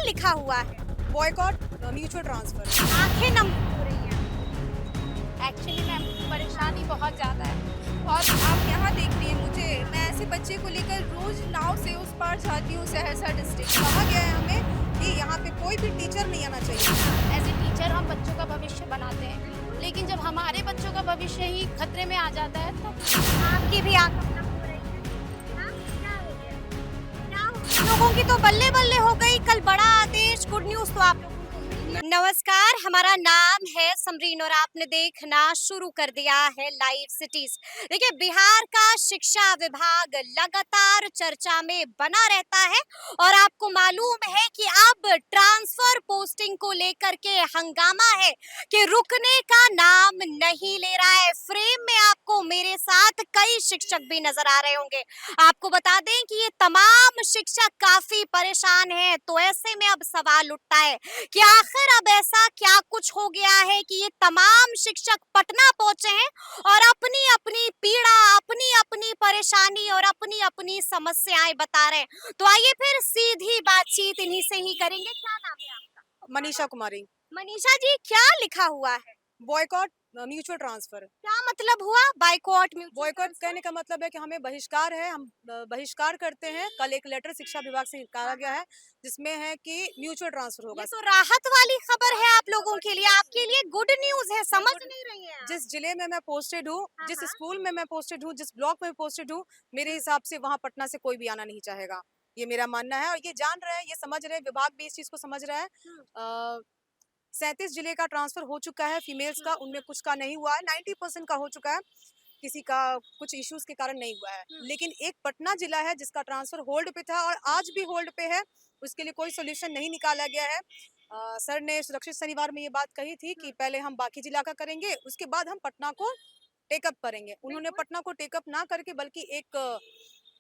लिखा हुआ है? Boycott mutual transfer. आंखें नम हो रही हैं। एक्चुअली मैम परेशानी बहुत ज़्यादा है और आप यहाँ देख रही हैं मुझे, मैं ऐसे बच्चे को लेकर रोज नाव से उस पार जाती हूँ सहरसा डिस्ट्रिक्ट। कहा गया है हमें कि यहाँ पे कोई भी टीचर नहीं आना चाहिए। एज ए टीचर हम बच्चों का भविष्य बनाते हैं, लेकिन जब हमारे बच्चों का भविष्य ही खतरे में आ जाता है तो आपकी भी आंखें नम हो रही हैं। हाँ, क्या हो गया? क्या हो गया? लोगों की तो बल्ले बल्ले हो गई। कल बड़ा आदेश, गुड न्यूज तो आप लोगों को मिली। नमस्कार, हमारा नाम है समरीन और आपने देखना शुरू कर दिया है लाइव सिटीज। देखिए, बिहार का शिक्षा विभाग लगातार चर्चा में बना रहता है और आपको मालूम है कि अब ट्रांसफर पोस्टिंग को लेकर के हंगामा है कि रुकने का नाम नहीं ले रहा है। फ्रेम में आपको मेरे साथ कई शिक्षक भी नजर आ रहे होंगे। आपको बता दें कि ये तमाम शिक्षक काफी परेशान हैं। तो ऐसे में अब सवाल उठता है कि आखिर अब ऐसा क्या कुछ हो गया है कि ये तमाम शिक्षक पटना पहुंचे हैं और अपनी अपनी पीड़ा, अपनी अपनी परेशानी और अपनी अपनी समस्याएं बता रहे हैं। तो आइए फिर सीधी बातचीत इन्हीं से ही करेंगे। क्या नाम है आपका? मनीषा कुमारी। मनीषा जी, क्या लिखा हुआ है? Boycott mutual transfer. क्या मतलब हुआ बाइकॉट म्यूचुअल बॉयकॉट ट्रांसफर? कहने का मतलब है कि हमें बहिष्कार है, हम बहिष्कार करते हैं। कल एक लेटर शिक्षा विभाग से निकाला गया है जिसमें है कि म्यूचुअल ट्रांसफर होगा। ये तो राहत वाली खबर है आप लोगों के लिए, आपके लिए गुड न्यूज है। समझ नहीं रही हैं आप? जिस जिले में मैं पोस्टेड हूँ, हाँ, जिस हाँ। स्कूल में मैं पोस्टेड हूँ, जिस ब्लॉक में पोस्टेड हूँ, मेरे हिसाब से वहाँ पटना से कोई भी आना नहीं चाहेगा। ये मेरा मानना है और ये जान रहे हैं, ये समझ रहे हैं, विभाग भी इस चीज को समझ रहा है। 37 जिले का ट्रांसफर हो चुका है फीमेल्स का, उनमें कुछ का नहीं हुआ है, 90% का हो चुका है, किसी का कुछ इश्यूज के कारण नहीं हुआ है। लेकिन एक पटना जिला है जिसका ट्रांसफर होल्ड पे था और आज भी होल्ड पे है, उसके लिए कोई सोल्यूशन नहीं निकाला गया है। सर ने सुरक्षित शनिवार में ये बात कही थी कि पहले हम बाकी जिला का करेंगे, उसके बाद हम पटना को टेकअप करेंगे। उन्होंने पटना को टेकअप ना करके बल्कि एक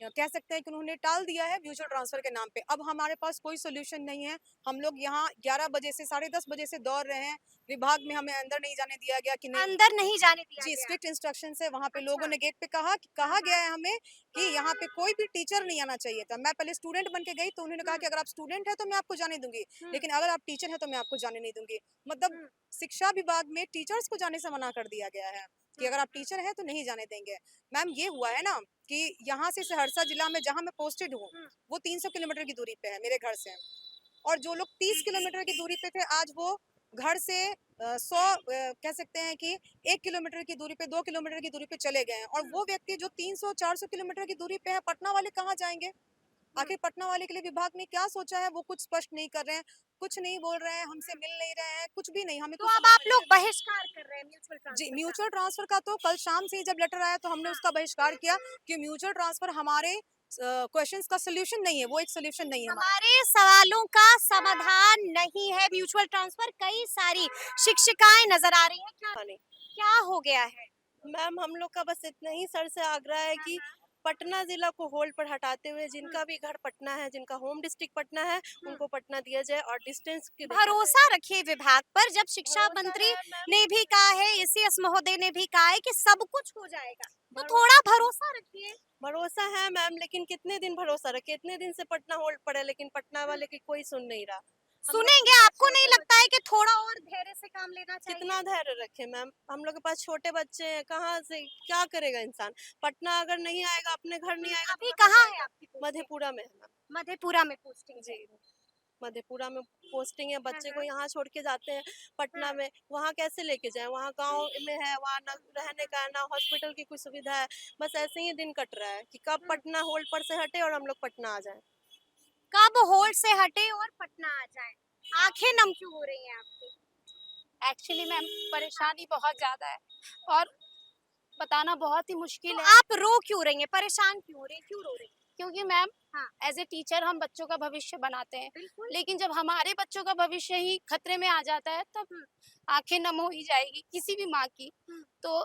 कह सकते हैं कि उन्होंने टाल दिया है म्यूचुअल ट्रांसफर के नाम पे। अब हमारे पास कोई सोल्यूशन नहीं है। हम लोग यहाँ 11 बजे से 10:30 बजे से दौड़ रहे हैं। विभाग में हमें अंदर नहीं जाने दिया गया कि नहीं, अंदर नहीं जाने दिया जी गया। स्ट्रिक्ट इंस्ट्रक्शन है। वहाँ पे अच्छा। लोगों ने गेट पे कहा गया है हमें कि यहाँ पे कोई भी टीचर नहीं आना चाहिए था। मैं पहले स्टूडेंट बन के गई तो उन्होंने कहा कि अगर आप स्टूडेंट है तो मैं आपको जाने दूंगी, लेकिन अगर आप टीचर है तो मैं आपको जाने नहीं दूंगी। मतलब शिक्षा विभाग में टीचर्स को जाने से मना कर दिया गया है कि अगर आप टीचर है तो नहीं जाने देंगे। मैम ये हुआ है ना कि यहाँ से सहरसा जिला में जहाँ मैं पोस्टेड हूँ वो 300 किलोमीटर की दूरी पे है मेरे घर से, और जो लोग 30 किलोमीटर की दूरी पे थे आज वो घर से 100 कह सकते हैं कि 1 किलोमीटर की दूरी पे, 2 किलोमीटर की दूरी पे चले गए हैं। और वो व्यक्ति जो 300-400 किलोमीटर की दूरी पे है, पटना वाले कहाँ जाएंगे? आखिर पटना वाले के लिए विभाग ने क्या सोचा है वो कुछ स्पष्ट नहीं कर रहे हैं, कुछ नहीं बोल रहे हैं, हमसे मिल नहीं रहे हैं, कुछ भी नहीं। हमें तो कुछ अब समझ आप में लोग नहीं आ रहा। बहिष्कार कर रहे हैं म्यूचुअल ट्रांसफर जी का? म्यूचुअल ट्रांसफर का तो कल शाम से ही जब लेटर आया तो हमने उसका बहिष्कार किया कि म्यूचुअल ट्रांसफर हमारे क्वेश्चंस का सोल्यूशन नहीं है, वो एक सोल्यूशन नहीं है हमारा। हमारे सवालों का समाधान नहीं है म्यूचुअल ट्रांसफर। कई सारी शिक्षिकाएं नजर आ रही हैं। क्या हो गया है? मैम हम लोग का बस इतना ही सर से आग्रह है कि पटना जिला को होल्ड पर हटाते हुए जिनका भी घर पटना है, जिनका होम डिस्ट्रिक्ट पटना है, उनको पटना दिया जाए और डिस्टेंस की भरोसा रखिए विभाग पर। जब शिक्षा भरोसा मंत्री है मैम। ने भी कहा है, एसीएस महोदय ने भी कहा है कि सब कुछ हो जाएगा, तो भरोसा- थोड़ा भरोसा रखिए। भरोसा है मैम, लेकिन कितने दिन भरोसा रखे? इतने दिन से पटना होल्ड पर है लेकिन पटना वाले की कोई सुन नहीं रहा। हम लोग सुनेंगे। के पास आपको नहीं छोटे लगता है कि थोड़ा और धैर्य से काम लेना चाहिए? कितना धैर्य रखे मैम? हम लोग के पास छोटे बच्चे हैं, कहाँ से क्या करेगा इंसान? पटना अगर नहीं आएगा, अपने घर नहीं आएगा अभी तो कहाँ जाएगा? है आपकी पोस्टिंग? मधेपुरा में है मैम। मधेपुरा में पोस्टिंग जी मधेपुरा में पोस्टिंग है। बच्चे को यहाँ छोड़ के जाते हैं पटना में, वहाँ कैसे लेके जाएं? वहाँ गांव में है, वहाँ ना रहने का ना हॉस्पिटल की कोई सुविधा है। बस ऐसे ही दिन कट रहा है कि कब पटना होल्ड पर से हटे और हम लोग पटना आ जाएं। कब होल्ड से हटे और पटना आ जाए? आंखें नम क्यों हो रही हैं आपकी? एक्चुअली मैम परेशानी बहुत ज़्यादा है और बताना बहुत ही मुश्किल तो है आप रो क्यों रही हैं? परेशान क्यों हो रही हैं? क्यों रो रही हैं? क्योंकि मैम हाँ। एज ए टीचर हम बच्चों का भविष्य बनाते हैं, बिल्कुल। लेकिन जब हमारे बच्चों का भविष्य ही खतरे में आ जाता है तब आंखें नम हो ही जाएगी किसी भी माँ की। तो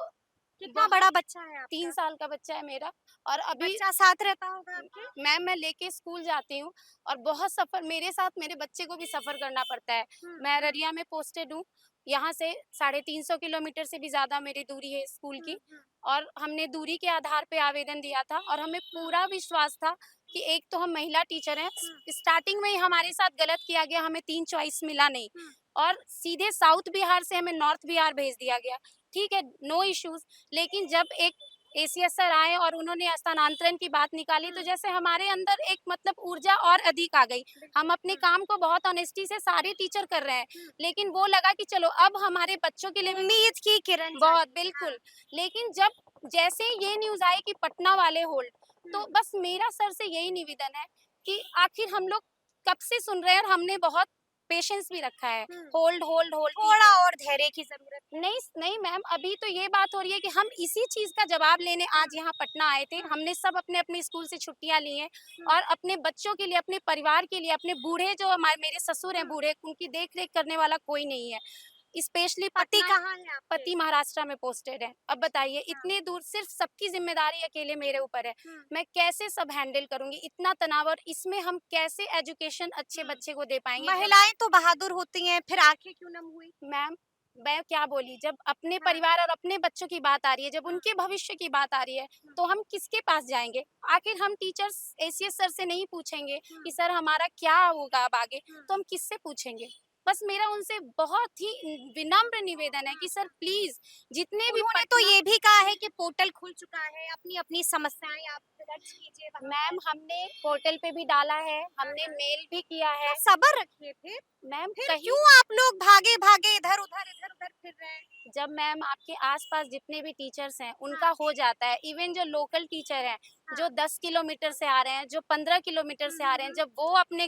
कितना बड़ा बच्चा है आपका? 3 साल का बच्चा है मेरा और अभी बच्चा साथ रहता होगा आपके? मैम मैं लेके स्कूल जाती हूँ और बहुत सफर मेरे साथ मेरे बच्चे को भी सफर करना पड़ता है। मैं अररिया में पोस्टेड हूँ, यहाँ से 350 किलोमीटर से भी ज्यादा मेरी दूरी है स्कूल की और हमने दूरी के आधार पे आवेदन दिया था और हमें पूरा विश्वास था कि एक तो हम महिला टीचर हैं, स्टार्टिंग में ही हमारे साथ गलत किया गया, हमें 3 चॉइस मिला नहीं और सीधे साउथ बिहार से हमें नॉर्थ बिहार भेज दिया गया। ठीक है, नो इश्यूज। लेकिन जब एक एसीएस सर आए और उन्होंने स्थानांतरण की बात निकाली तो जैसे हमारे अंदर एक मतलब ऊर्जा और अधिक आ गई। हम अपने काम को बहुत ऑनेस्टी से सारे टीचर कर रहे हैं, लेकिन वो लगा कि चलो अब हमारे बच्चों के लिए उम्मीद की किरण बहुत बिल्कुल। लेकिन जब जैसे ये न्यूज आई कि पटना वाले होल्ड, तो बस मेरा सर से यही निवेदन है कि आखिर हम लोग कब से सुन रहे हैं और हमने बहुत पेशेंस भी रखा है। होल्ड होल्ड होल्ड थोड़ा और धैर्य की जरूरत है। नहीं नहीं मैम, अभी तो ये बात हो रही है कि हम इसी चीज का जवाब लेने आज यहाँ पटना आए थे। हमने सब अपने अपने स्कूल से छुट्टियां ली हैं और अपने बच्चों के लिए, अपने परिवार के लिए, अपने बूढ़े जो हमारे मेरे ससुर हैं बूढ़े, उनकी देख रेख करने वाला कोई नहीं है। स्पेशली पति पति कहाँ है आपके? पति महाराष्ट्र में पोस्टेड है। अब बताइए इतने दूर सिर्फ सबकी जिम्मेदारी अकेले मेरे ऊपर है, मैं कैसे सब हैंडल करूंगी, इतना तनाव, और इसमें हम कैसे एजुकेशन अच्छे बच्चे को दे पाएंगे। महिलाएं तो बहादुर होती हैं, फिर आंखें क्यों नम हुई? मैम मैं क्या बोली, जब अपने परिवार और अपने बच्चों की बात आ रही है, जब उनके भविष्य की बात आ रही है, तो हम किसके पास जाएंगे? आखिर हम टीचर्स एसीएस सर से नहीं पूछेंगे कि सर हमारा क्या होगा अब आगे, तो हम किससे पूछेंगे? बस मेरा उनसे बहुत ही विनम्र निवेदन है कि सर प्लीज जितने भी उन्होंने तो ये भी कहा है कि पोर्टल खुल चुका है, अपनी अपनी समस्याएं आप दर्ज कीजिए वहाँ। मैम हमने पोर्टल पे भी डाला है, हमने मेल भी किया है। सब्र रखिए फिर मैम फिर कहीं क्यों आप लोग भागे भागे इधर उधर फिर रहे हैं? जब मैम आपके आसपास जितने भी टीचर्स हैं उनका हो जाता है, इवन जो लोकल टीचर हैं जो 10 किलोमीटर से आ रहे हैं, जो 15 किलोमीटर से आ रहे हैं, जब वो अपने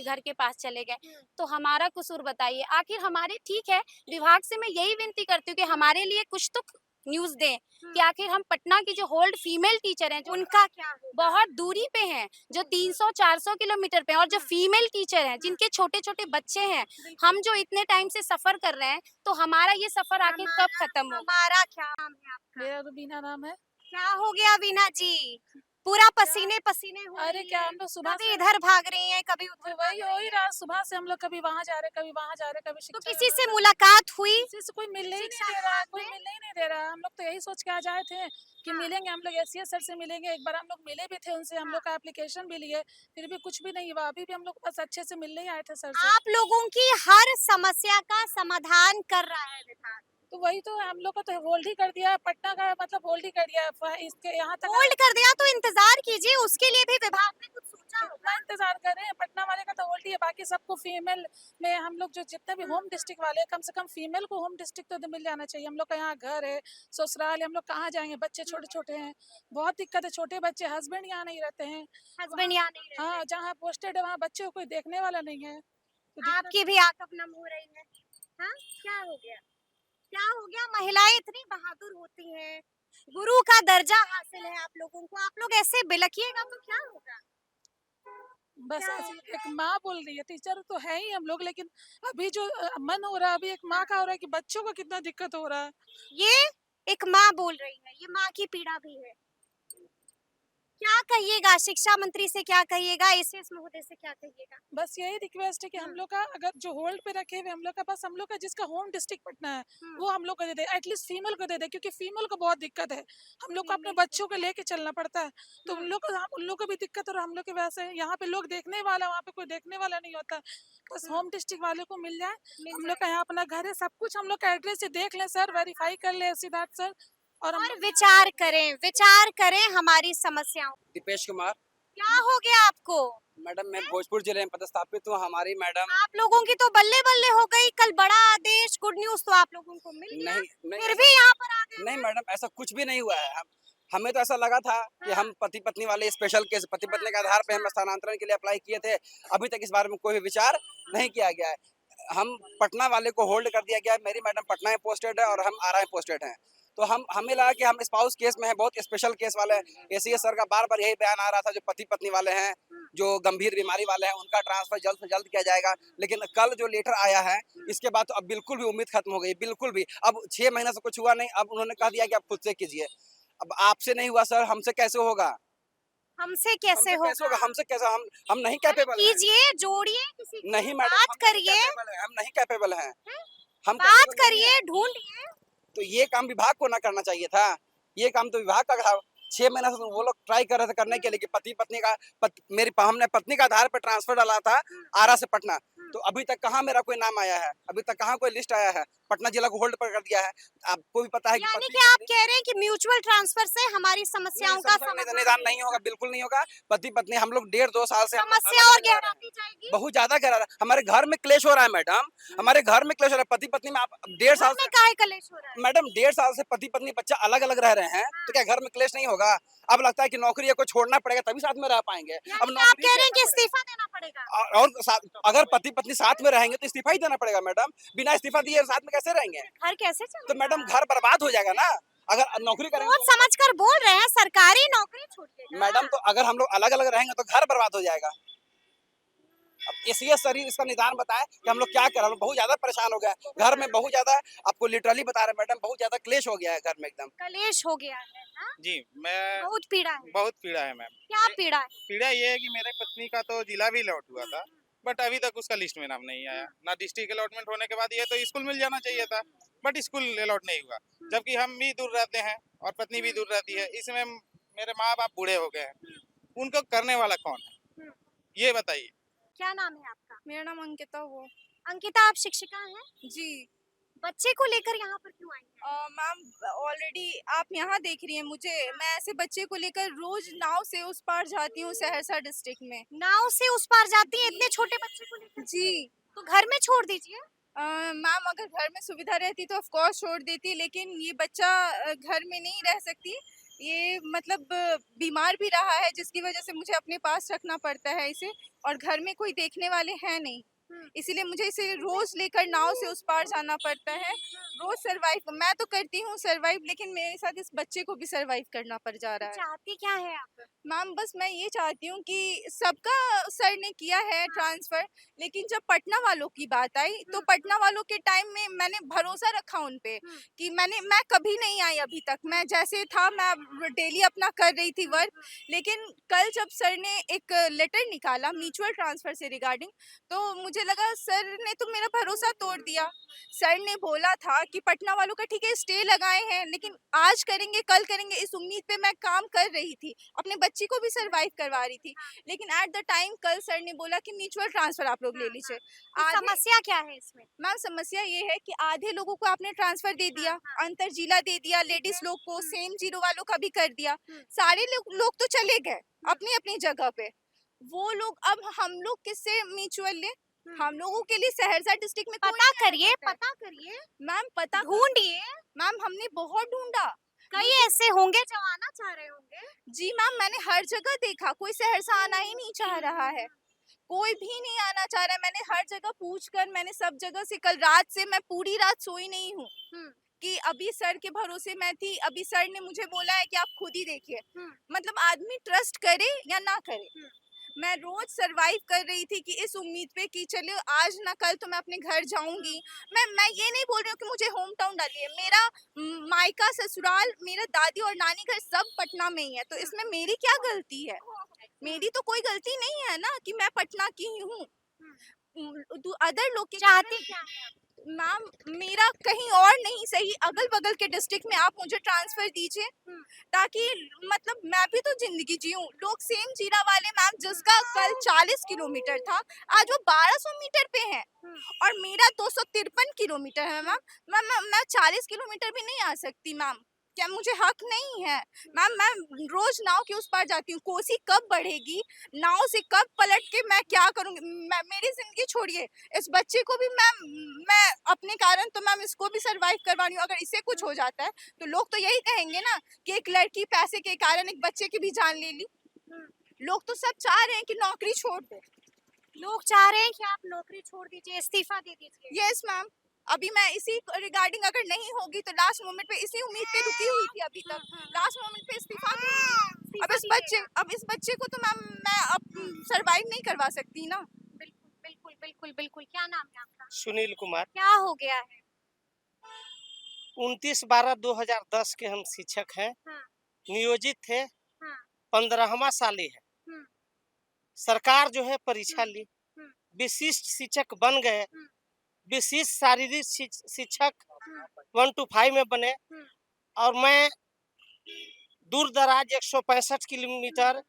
घर के पास चले गए तो हमारा कसूर बताइए? आखिर हमारे, ठीक है, विभाग से मैं यही विनती करती हूँ कि हमारे लिए कुछ तो न्यूज दें कि आखिर हम पटना की जो होल्ड फीमेल टीचर हैं जो उनका क्या होगा? बहुत दूरी पे हैं, जो 300-400 किलोमीटर पे हैं, और जो फीमेल टीचर हैं जिनके छोटे छोटे बच्चे हैं, हम जो इतने टाइम से सफर कर रहे हैं, तो हमारा ये सफर आखिर कब खत्म होगा? हमारा क्या नाम है आपका? मेरा रुबीना नाम है। क्या हो गया वीना जी? पूरा पसीने पसीने हो अरे रही क्या हैं। हम लोग सुबह कभी से इधर भाग रही हैं, कभी उधर वही भाग हो रही ही हैं। रहा, सुबह से हम लोग कभी वहाँ जा रहे, कभी वहाँ जा रहे, कभी तो शिक्षक किसी से मुलाकात हुई? किसी से कोई मिलने ही शिक्षा नहीं दे रहा है, विभाग कोई में? मिलने ही नहीं दे रहा है। हम लोग तो यही सोच के आ जाए थे कि मिलेंगे, हम लोग एसीएस सर से मिलेंगे। एक बार हम लोग मिले भी थे उनसे, हम लोग का एप्लीकेशन भी लिए, फिर भी कुछ भी नहीं हुआ। अभी भी हम लोग बस अच्छे से मिलने ही आए थे सर से। आप लोगों की हर समस्या का समाधान कर रहा है विभाग। तो वही तो हम लोग का तो होल्ड ही कर दिया, पटना का मतलब होल्ड ही कर दिया। इसके यहाँ तक होल्ड कर दिया तो इंतजार कीजिए, उसके लिए भी विभाग ने कुछ सोचा होगा। कितना इंतजार कर रहे हैं। पटना वाले का तो होल्ड ही है, बाकी सबको फीमेल में हम लोग जो जितने भी होम डिस्ट्रिक्ट वाले हैं, कम से कम फीमेल को होम डिस्ट्रिक्ट तो मिल जाना चाहिए। हम लोग का यहाँ घर है, ससुराल है, हम लोग कहाँ जाएंगे? बच्चे छोटे छोटे हैं, बहुत दिक्कत है। छोटे बच्चे, हस्बैंड यहाँ नहीं रहते हैं, हस्बैंड यहाँ नहीं रहते। हाँ जहाँ पोस्टेड है वहाँ बच्चे को कोई देखने वाला नहीं है। तो दिक्कत- आपकी भी आंख अब नम हो रही है। हाँ, क्या हो गया? क्या हो गया? महिलाएं इतनी बहादुर होती हैं, गुरु का दर्जा हासिल है आप लोगों को, आप लोग ऐसे बिलकिएगा तो क्या होगा? बस क्या ऐसे एक माँ बोल रही है, टीचर तो है ही हम लोग, लेकिन अभी जो मन हो रहा है, अभी एक माँ का हो रहा है कि बच्चों को कितना दिक्कत हो रहा है। ये एक माँ बोल रही है, ये माँ की पीड़ा भी है। क्या कहिएगा शिक्षा मंत्री से, क्या कहिएगा एसीएस महोदय से, क्या कहिएगा? बस यही रिक्वेस्ट है कि हम लोग का अगर जो होल्ड पे रखे हुए हम लोग का, बस हम लोग का जिसका होम डिस्ट्रिक्ट पटना है वो हम लोग को दे दे, एटलीस्ट फीमेल को दे दे, क्योंकि फीमेल को बहुत दिक्कत है। हम लोग को अपने बच्चों को लेके चलना पड़ता है, तो उन लोग को भी दिक्कत और हम लोग के वैसे यहाँ पे लोग देखने वाला, वहाँ पे कोई देखने वाला नहीं होता। बस होम डिस्ट्रिक्ट वाले को मिल जाए। हम लोग का यहाँ अपना घर है, सब कुछ हम लोग का एड्रेस से देख लें सर, वेरीफाई कर ले सिद्धार्थ सर, और हम और विचार करें हमारी समस्याओं। दीपेश कुमार। क्या हो गया आपको? मैडम मैं भोजपुर जिले में पदस्थापित हूँ। हमारी मैडम आप लोगों की तो बल्ले बल्ले हो गई, कल बड़ा आदेश, गुड न्यूज तो आप लोगों को मिल गया, नहीं फिर भी यहाँ पर आ गए। नहीं मैडम, ऐसा कुछ भी नहीं हुआ है। हमें तो ऐसा लगा था कि हम पति पत्नी वाले स्पेशल केस, पति पत्नी के आधार पे हम स्थानांतरण के लिए अप्लाई किए थे। अभी तक इस बारे में कोई भी विचार नहीं किया गया है। हम पटना वाले को होल्ड कर दिया गया है। मेरी मैडम पटना में पोस्टेड है और हम आरा में पोस्टेड हैं, तो हमें लगा कि हम स्पाउस केस में हैं, बहुत स्पेशल केस वाले हैं। एसीएस सर का बार बार यही बयान आ रहा था, जो पति पत्नी वाले हैं, जो गंभीर बीमारी वाले हैं, उनका ट्रांसफर जल्द से जल्द किया जाएगा। लेकिन कल जो लेटर आया है, इसके बाद तो अब बिल्कुल भी उम्मीद खत्म हो गई, बिल्कुल भी। अब 6 महीने से कुछ हुआ नहीं, अब उन्होंने कह दिया कि आप खुद से कीजिए। अब आपसे नहीं हुआ सर, हमसे कैसे होगा? हमसे कैसे होगा? हमसे कैसे? हम नहीं कैपेबल हैं। कीजिए, जोड़िए किसी को, नहीं मैडम, बात करिए, हम नहीं कैपेबल हैं। हम बात capable नहीं करिए, हैं। ढूंढिए। तो ये काम विभाग को ना करना चाहिए था, ये काम तो विभाग का था। 6 महीने से वो लोग ट्राई कर रहे थे करने के लिए कि पति पत्नी का हमने पत्नी का आधार पर ट्रांसफर डाला था आरा से पटना, तो अभी तक कहाँ मेरा कोई नाम आया है, अभी तक कहाँ कोई लिस्ट आया है, पटना जिला को होल्ड पर कर दिया है। आपको भी पता है कि यानी पति कि आप कह रहे हैं कि म्यूचुअल ट्रांसफर से हमारी समस्याओं का निदान नहीं होगा, बिल्कुल नहीं होगा। पति पत्नी हम लोग 1.5-2 साल से समस्या और गहराती जाएगी। बहुत ज्यादा गहरा रहा है। हमारे घर में क्लेश हो रहा है मैडम, हमारे घर में क्लेश हो रहा है। पति पत्नी में आप 1.5 साल से काहे कलेश हो रहा है? मैडम 1.5 साल से पति पत्नी बच्चा अलग अलग रह रहे हैं, तो क्या घर में क्लेश नहीं होगा? अब लगता है कि नौकरी को छोड़ना पड़ेगा तभी साथ में रह पाएंगे। अब आप नौकरी कह रहे हैं कि इस्तीफा देना पड़ेगा। और अगर पति पत्नी साथ में रहेंगे तो इस्तीफा ही देना पड़ेगा मैडम। बिना इस्तीफा दिए साथ में कैसे रहेंगे? घर कैसे चलेगा? तो मैडम घर बर्बाद हो जाएगा ना अगर नौकरी करेंगे। सोच समझकर बोल रहे हैं, सरकारी नौकरी छूटिएगा। मैडम तो अगर हम लोग अलग अलग रहेंगे तो घर बर्बाद हो जाएगा। अब इसलिए शरीर इसका निदान बताए कि हम लोग क्या कर रहे हैं। बहुत ज्यादा परेशान हो गया है घर में, बहुत ज्यादा आपको लिटरली बता रहे मैडम, बहुत ज्यादा क्लेश हो गया है घर में एकदम। कलेश हो गया है हाँ? जी मैं बहुत पीड़ा है। बहुत पीड़ा है मैम। क्या पीड़ा है? पीड़ा ये है कि मेरे पत्नी का तो जिला भी अलॉट हुआ था, बट अभी तक उसका लिस्ट में नाम नहीं आया ना। डिस्ट्रिक्ट अलॉटमेंट होने के बाद ये तो स्कूल मिल जाना चाहिए था, बट स्कूल अलॉट नहीं हुआ, जबकि हम भी दूर रहते हैं और पत्नी भी दूर रहती है। इसमें मेरे माँ बाप बूढ़े हो गए हैं, उनको करने वाला कौन है ये बताइए। क्या नाम है आपका? मेरा नाम अंकिता वो अंकिता, आप शिक्षिका हैं? जी। बच्चे को लेकर यहाँ पर क्यों आई हैं? मैम ऑलरेडी आप यहाँ देख रही हैं मुझे, मैं ऐसे बच्चे को लेकर रोज नाव से उस पार जाती हूँ सहरसा डिस्ट्रिक्ट में। नाव से उस पार जाती हैं इतने छोटे बच्चे को लेकर? जी। तो घर में छोड़ दीजिए। मैम अगर घर में सुविधा रहती तो ऑफ कोर्स छोड़ देती, लेकिन ये बच्चा घर में नहीं रह सकती। ये मतलब बीमार भी रहा है, जिसकी वजह से मुझे अपने पास रखना पड़ता है इसे, और घर में कोई देखने वाले हैं नहीं, इसीलिए मुझे इसे रोज लेकर नाव से उस पार जाना पड़ता है। रोज सरवाइव मैं तो करती हूँ सरवाइव, लेकिन मेरे साथ इस बच्चे को भी सरवाइव करना पड़ जा रहा है। चाहती क्या है आप? मैम बस मैं ये चाहती हूँ कि सबका सर ने किया है ट्रांसफर, लेकिन जब पटना वालों की बात आई तो पटना वालों के टाइम में मैंने भरोसा रखा उन पे कि मैं कभी नहीं आई अभी तक, मैं जैसे था मैं डेली अपना कर रही थी वर्क। लेकिन कल जब सर ने एक लेटर निकाला म्यूचुअल ट्रांसफर से रिगार्डिंग, तो मुझे लगा सर ने तो मेरा भरोसा तोड़ दिया। सर ने बोला था कि पटना वालों का ठीक है स्टे लगाए हैं, लेकिन आज करेंगे कल करेंगे, इस उम्मीद पे मैं काम कर रही थी, अपने बच्ची को भी सरवाइव करवा रही थी। लेकिन एट द टाइम कल सर ने बोला कि म्यूचुअल ट्रांसफर आप लोग ले लीजिए। तो समस्या क्या है इसमें? मैम समस्या ये है कि आधे लोगों को आपने ट्रांसफर दे दिया, अंतर जिला दे दिया, लेडीज लोग को सेम जीरो वालों का भी कर दिया। सारे लोग तो चले गए अपनी अपनी जगह पे, वो लोग अब हम लोग किससे म्यूचुअल ले? हम लोगों के लिए सहरसा डिस्ट्रिक्ट में पता करिए मैम, पता ढूंढिए। मैम हमने बहुत ढूंढा, कई ऐसे होंगे जो आना चाह रहे होंगे। जी मैम मैंने हर जगह देखा, कोई सहरसा आना ही नहीं चाह रहा है, कोई भी नहीं आना चाह रहा है। मैंने हर जगह पूछकर, मैंने सब जगह से, कल रात से मैं पूरी रात सोई नहीं हूँ कि अभी सर के भरोसे मैं थी। अभी सर ने मुझे बोला है कि आप खुद ही देखिए, मतलब आदमी ट्रस्ट करे या ना करे। मैं रोज सरवाइव कर रही थी कि इस उम्मीद पे कि चलो आज ना कल तो मैं अपने घर जाऊंगी। मैं ये नहीं बोल रही हूँ कि मुझे होम टाउन डालिए, मेरा मायका ससुराल, मेरा दादी और नानी घर सब पटना में ही है, तो इसमें मेरी क्या गलती है? मेरी तो कोई गलती नहीं है ना कि मैं पटना की ही हूँ। अदर लोग की चाहती क्या है? मैम मेरा कहीं और नहीं सही, अगल बगल के डिस्ट्रिक्ट में आप मुझे ट्रांसफर दीजिए, ताकि मतलब मैं भी तो जिंदगी जीऊं। लोग सेम जीरा वाले मैम जिसका कल 40 किलोमीटर था, आज वो 1200 मीटर पे है, और मेरा 253 किलोमीटर है मैम। मैं 40 किलोमीटर भी नहीं आ सकती मैम, क्या मुझे हक नहीं है? मैम मैं रोज नाव के उस पार जाती हूँ, कोसी कब बढ़ेगी, नाव से कब पलट के मैं क्या करूँगी? मेरी जिंदगी छोड़िए, इस बच्चे को भी मैं अपने कारण तो मैम इसको भी सरवाइव करवा रही हूँ। अगर इसे कुछ हो जाता है तो लोग तो यही कहेंगे ना कि एक लड़की पैसे के कारण एक बच्चे की भी जान ले ली। लोग तो सब चाह रहे हैं कि नौकरी छोड़ दो, लोग चाह रहे हैं कि आप नौकरी छोड़ दीजिए, इस्तीफा दे दीजिए। यस मैम, अभी मैं इसी रिगार्डिंग अगर नहीं होगी तो लास्ट मोमेंट पे इसी उम्मीद पे रुकी हुई थी, अभी तक लास्ट मोमेंट पे इस्तीफा दूंगी। अब इस बच्चे को तो मैम मैं अब सरवाइव नहीं करवा सकती ना। बिल्कुल। क्या नाम है आपका? सुनील कुमार। क्या हो गया है? 29/12/2010 के हम शिक्षक हैं, नियोजित थे, 15वां साल है। सरकार जो है परीक्षा ली, विशिष्ट शिक्षक बन गए, विशिष्ट शारीरिक शिक्षक 1 to 5 में बने, और मैं दूर दराज 165 किलोमीटर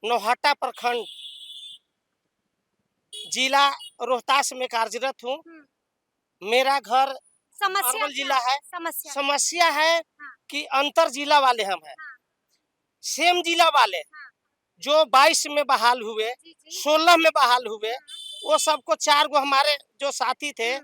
नौहट्टा प्रखंड जिला रोहतास में कार्यरत हूँ। मेरा घर समस्या अरवल क्या जिला है। समस्या समस्या है कि अंतर जिला वाले हम हैं, सेम जिला वाले जो 22 में बहाल हुए, 16 में बहाल हुए, वो सबको 4 गो हमारे जो साथी थे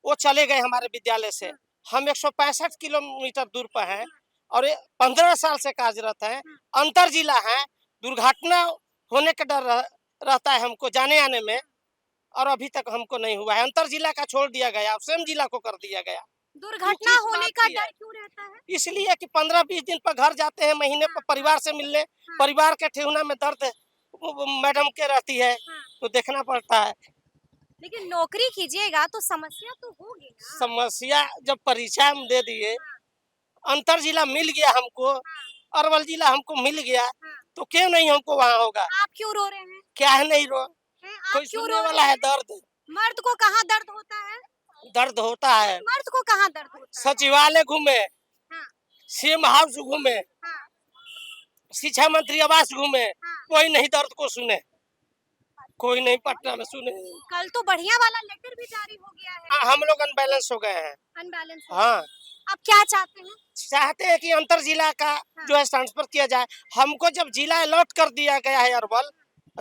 वो चले गए हमारे विद्यालय से। हम 165 किलोमीटर दूर पर हैं और 15 साल से कार्यरत हैं। अंतर जिला है, दुर्घटना होने का डर रहता है हमको जाने आने में, और अभी तक हमको नहीं हुआ है। अंतर जिला का छोड़ दिया गया, स्वयं जिला को कर दिया गया। दुर्घटना किस होने बात का की है? डर क्यों रहता है? इसलिए कि 15-20 दिन पर घर जाते हैं, महीने पर परिवार से मिलने, परिवार के ठेहुना में दर्द मैडम के रहती है, तो देखना पड़ता है। लेकिन नौकरी कीजिएगा तो समस्या तो होगी ना। समस्या जब परीक्षा हम दे दिए, अंतर जिला मिल गया हमको, अरवल जिला हमको मिल गया, तो क्यों नहीं हमको वहाँ होगा? आप क्यों रो रहे हैं? क्या है नहीं रो, आप कोई क्यों सुनने रो रहे वाला है हैं? दर्द? मर्द को कहाँ दर्द होता है? दर्द होता है। मर्द को कहाँ दर्द होता है? सचिवालय घूमे, हाँ। सीएम हाउस घूमे, हाँ। शिक्षा मंत्री आवास घूमे, कोई नहीं दर्द को सुने, कोई नहीं पटना में सुने। कल तो बढ़िया वाला लेटर भी जारी हो गया है। हाँ, हम लोग अनबैलेंस हो गए हैं। अनबैलेंस। हाँ, अब क्या चाहते हैं? चाहते हैं कि अंतर जिला का जो है ट्रांसफर किया जाए। हमको जब जिला अलॉट कर दिया गया है अरवल,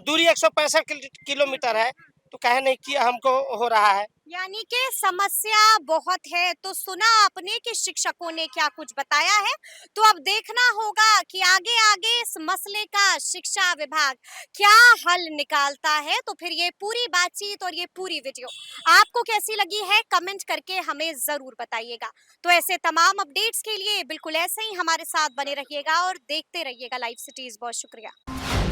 दूरी 165 किलोमीटर है, तो कहे नहीं किया हमको हो रहा है। यानी कि समस्या बहुत है। तो सुना आपने कि शिक्षकों ने क्या कुछ बताया है, तो अब देखना होगा कि आगे आगे इस मसले का शिक्षा विभाग क्या हल निकालता है। तो फिर ये पूरी बातचीत और ये पूरी वीडियो आपको कैसी लगी है, कमेंट करके हमें जरूर बताइएगा। तो ऐसे तमाम अपडेट्स के लिए बिल्कुल ऐसे ही हमारे साथ बने रहिएगा और देखते रहिएगा लाइव सिटीज। बहुत शुक्रिया।